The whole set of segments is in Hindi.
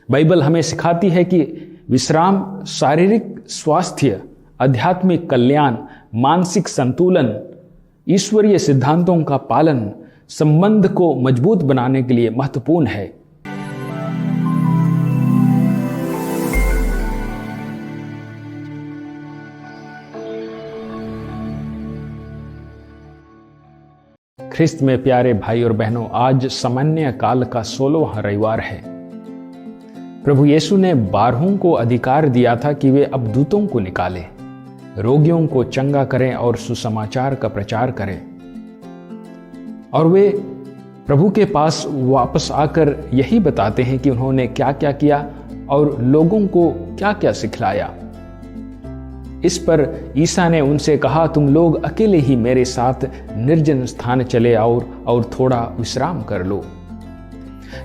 बाइबल हमें सिखाती है कि विश्राम शारीरिक स्वास्थ्य, आध्यात्मिक कल्याण, मानसिक संतुलन, ईश्वरीय सिद्धांतों का पालन, संबंध को मजबूत बनाने के लिए महत्वपूर्ण है। ख्रिस्त में प्यारे भाई और बहनों, आज सामान्य काल का 16वां रविवार है। प्रभु यीशु ने 12 को अधिकार दिया था कि वे अब दूतों को निकालें, रोगियों को चंगा करें और सुसमाचार का प्रचार करें। और वे प्रभु के पास वापस आकर यही बताते हैं कि उन्होंने क्या क्या किया और लोगों को क्या क्या सिखलाया। इस पर ईसा ने उनसे कहा, तुम लोग अकेले ही मेरे साथ निर्जन स्थान चले आओ और थोड़ा विश्राम कर लो।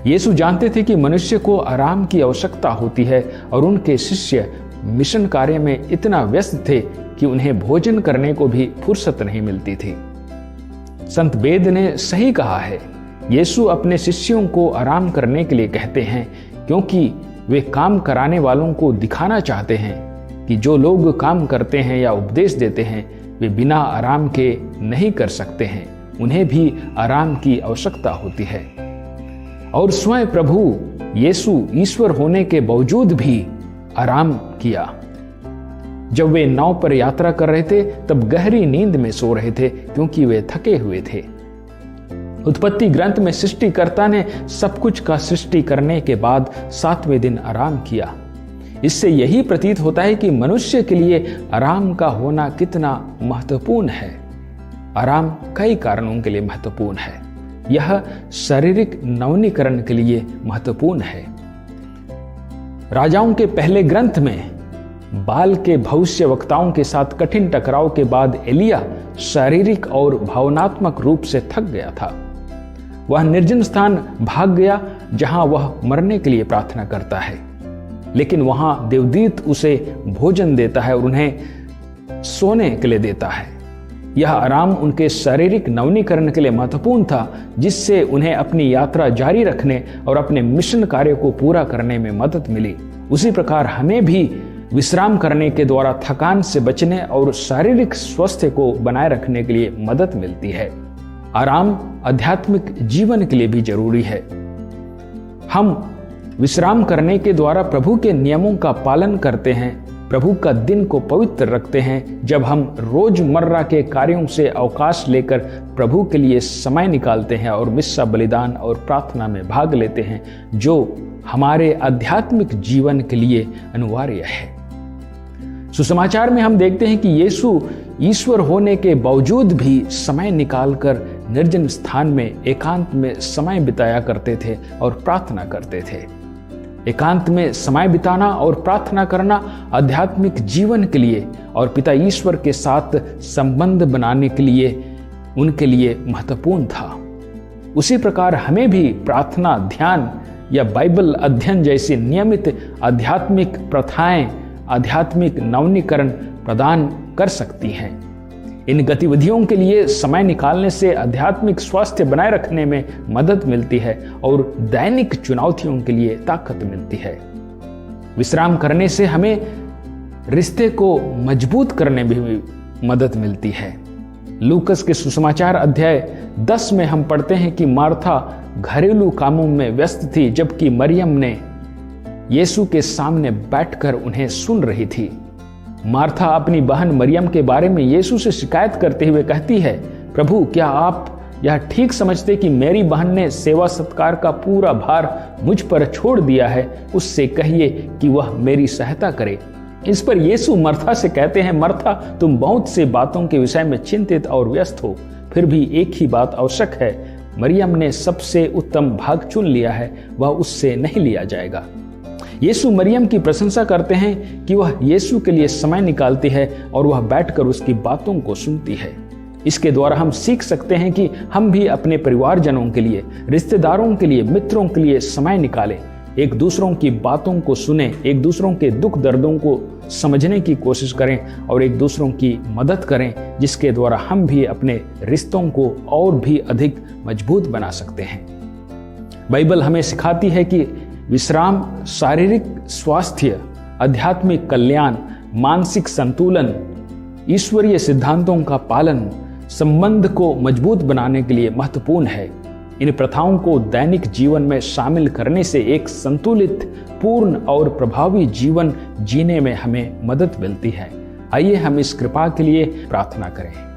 यीशु जानते थे कि मनुष्य को आराम की आवश्यकता होती है और उनके शिष्य मिशन कार्य में इतना व्यस्त थे कि उन्हें भोजन करने को भी फुर्सत नहीं मिलती थी। संत बेद ने सही कहा है, यीशु अपने शिष्यों को आराम करने के लिए कहते हैं क्योंकि वे काम कराने वालों को दिखाना चाहते हैं कि जो लोग काम करते हैं या उपदेश देते हैं वे बिना आराम के नहीं कर सकते हैं, उन्हें भी आराम की आवश्यकता होती है। और स्वयं प्रभु यीशु ईश्वर होने के बावजूद भी आराम किया। जब वे नाव पर यात्रा कर रहे थे तब गहरी नींद में सो रहे थे क्योंकि वे थके हुए थे। उत्पत्ति ग्रंथ में सृष्टिकर्ता ने सब कुछ का सृष्टि करने के बाद 7वें दिन आराम किया। इससे यही प्रतीत होता है कि मनुष्य के लिए आराम का होना कितना महत्वपूर्ण है। आराम कई कारणों के लिए महत्वपूर्ण है। यह शारीरिक नवीनीकरण के लिए महत्वपूर्ण है। राजाओं के पहले ग्रंथ में बाल के भविष्यवक्ताओं के साथ कठिन टकराव के बाद एलिया शारीरिक और भावनात्मक रूप से थक गया था। वह निर्जन स्थान भाग गया जहां वह मरने के लिए प्रार्थना करता है, लेकिन वहां देवदूत उसे भोजन देता है और उन्हें सोने के लिए देता है। यह आराम उनके शारीरिक नवीनीकरण के लिए महत्वपूर्ण था, जिससे उन्हें अपनी यात्रा जारी रखने और अपने मिशन कार्य को पूरा करने में मदद मिली। उसी प्रकार हमें भी विश्राम करने के द्वारा थकान से बचने और शारीरिक स्वास्थ्य को बनाए रखने के लिए मदद मिलती है। आराम आध्यात्मिक जीवन के लिए भी जरूरी है। हम विश्राम करने के द्वारा प्रभु के नियमों का पालन करते हैं, प्रभु का दिन को पवित्र रखते हैं। जब हम रोजमर्रा के कार्यों से अवकाश लेकर प्रभु के लिए समय निकालते हैं और मिस्सा बलिदान और प्रार्थना में भाग लेते हैं, जो हमारे आध्यात्मिक जीवन के लिए अनिवार्य है। सुसमाचार में हम देखते हैं कि यीशु ईश्वर होने के बावजूद भी समय निकालकर निर्जन स्थान में एकांत में समय बिताया करते थे और प्रार्थना करते थे। एकांत में समय बिताना और प्रार्थना करना आध्यात्मिक जीवन के लिए और पिता ईश्वर के साथ संबंध बनाने के लिए उनके लिए महत्वपूर्ण था। उसी प्रकार हमें भी प्रार्थना, ध्यान या बाइबल अध्ययन जैसी नियमित आध्यात्मिक प्रथाएं आध्यात्मिक नवीनीकरण प्रदान कर सकती हैं। इन गतिविधियों के लिए समय निकालने से आध्यात्मिक स्वास्थ्य बनाए रखने में मदद मिलती है और दैनिक चुनौतियों के लिए ताकत मिलती है। विश्राम करने से हमें रिश्ते को मजबूत करने में भी मदद मिलती है। लूकस के सुसमाचार अध्याय 10 में हम पढ़ते हैं कि मार्था घरेलू कामों में व्यस्त थी, जबकि मरियम ने यीशु के सामने बैठकर उन्हें सुन रही थी। मार्था अपनी बहन मरियम के बारे में यीशु से शिकायत करते हुए कहती है, प्रभु क्या आप यह ठीक समझते कि मेरी बहन ने सेवा सत्कार का पूरा भार मुझ पर छोड़ दिया है? उससे कहिए कि वह मेरी सहायता करे। इस पर यीशु मर्था से कहते हैं, मर्था तुम बहुत से बातों के विषय में चिंतित और व्यस्त हो, फिर भी एक ही बात आवश्यक है। मरियम ने सबसे उत्तम भाग चुन लिया है, वह उससे नहीं लिया जाएगा। यीशु मरियम की प्रशंसा करते हैं कि वह यीशु के लिए समय निकालती है और वह बैठकर उसकी बातों को सुनती है। इसके द्वारा हम सीख सकते हैं कि हम भी अपने परिवारजनों के लिए, रिश्तेदारों के लिए, मित्रों के लिए समय निकालें, एक दूसरों की बातों को सुने, एक दूसरों के दुख दर्दों को समझने की कोशिश करें और एक दूसरों की मदद करें, जिसके द्वारा हम भी अपने रिश्तों को और भी अधिक मजबूत बना सकते हैं। बाइबल हमें सिखाती है कि विश्राम, शारीरिक स्वास्थ्य, आध्यात्मिक कल्याण, मानसिक संतुलन, ईश्वरीय सिद्धांतों का पालन संबंध को मजबूत बनाने के लिए महत्वपूर्ण है। इन प्रथाओं को दैनिक जीवन में शामिल करने से एक संतुलित, पूर्ण और प्रभावी जीवन जीने में हमें मदद मिलती है। आइए हम इस कृपा के लिए प्रार्थना करें।